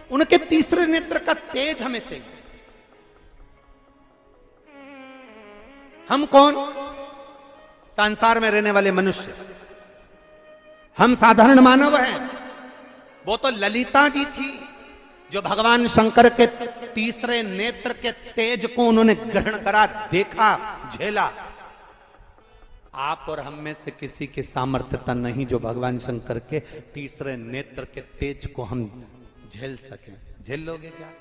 उनके तीसरे नेत्र का तेज हमें चाहिए। हम कौन? संसार में रहने वाले मनुष्य, हम साधारण मानव हैं। वो तो ललिता जी थी जो भगवान शंकर के तीसरे नेत्र के तेज को उन्होंने ग्रहण करा, देखा, झेला। आप और हम में से किसी की सामर्थ्यता नहीं जो भगवान शंकर के तीसरे नेत्र के तेज को हम झेल सकें। झेल लोगे क्या?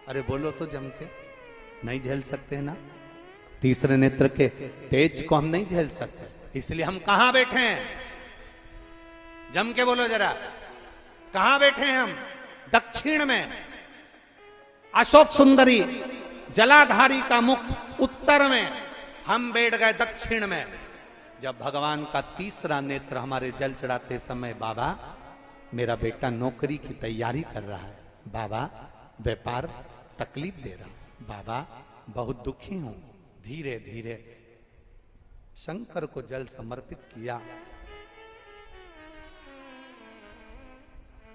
अरे बोलो तो जम के। नहीं झेल सकते ना, तीसरे नेत्र के तेज को हम नहीं झेल सकते। इसलिए हम कहां बैठे हैं? जम के बोलो जरा, कहां बैठे हैं हम? दक्षिण में। अशोक सुंदरी जलाधारी का मुख उत्तर में, हम बैठ गए दक्षिण में। जब भगवान का तीसरा नेत्र हमारे जल चढ़ाते समय, बाबा मेरा बेटा नौकरी की तैयारी कर रहा है, बाबा व्यापार तकलीफ दे रहा, बाबा बहुत दुखी हूं, धीरे धीरे शंकर को जल समर्पित किया।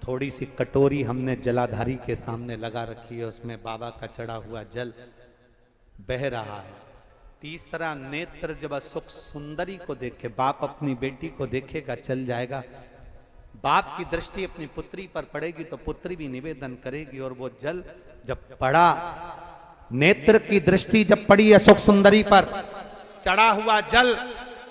थोड़ी सी कटोरी हमने जलाधारी के सामने लगा रखी है, उसमें बाबा का चढ़ा हुआ जल बह रहा है। तीसरा नेत्र जब अशोक सुंदरी को देखे, बाप अपनी बेटी को देखेगा, चल जाएगा। बाप की दृष्टि अपनी पुत्री पर पड़ेगी तो पुत्री भी निवेदन करेगी, और वो जल जब पड़ा, नेत्र की दृष्टि जब पड़ी अशोक सुंदरी पर, चढ़ा हुआ जल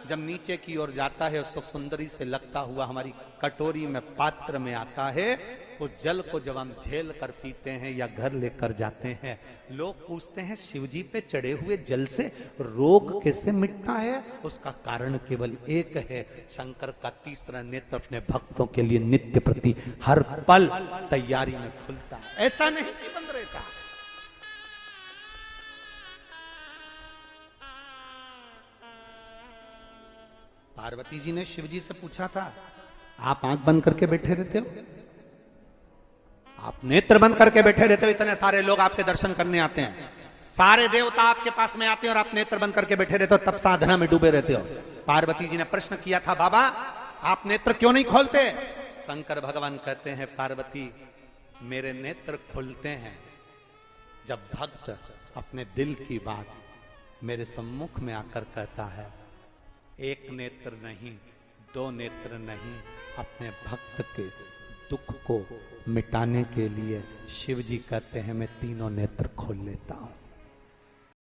जब नीचे की ओर जाता है, अशोक सुंदरी से लगता हुआ हमारी कटोरी में, पात्र में आता है, उस जल को जब हम झेल कर पीते हैं या घर लेकर जाते हैं, लोग पूछते हैं शिवजी पे चढ़े हुए जल से रोग कैसे मिटता है? उसका कारण केवल एक है, शंकर का तीसरा नेत्र अपने भक्तों के लिए नित्य प्रति हर पल तैयारी में खुलता है। ऐसा नहीं कि बंद रहता। पार्वती जी ने शिवजी से पूछा था, आप आंख बंद करके बैठे रहते हो, आप नेत्र बंद करके बैठे रहते हो, इतने सारे लोग आपके दर्शन करने आते हैं, सारे देवता आपके पास में आते हैं और आप नेत्र बंद करके बैठे रहते हो, तब साधना में डूबे रहते हो। पार्वती जी ने प्रश्न किया था, बाबा आप नेत्र क्यों नहीं खोलते? शंकर भगवान कहते हैं, पार्वती मेरे नेत्र खुलते हैं जब भक्त अपने दिल की बात मेरे सम्मुख में आकर कहता है। एक नेत्र नहीं, दो नेत्र नहीं, अपने भक्त के दुख को मिटाने के लिए शिव जी कहते हैं मैं तीनों नेत्र खोल लेता हूं।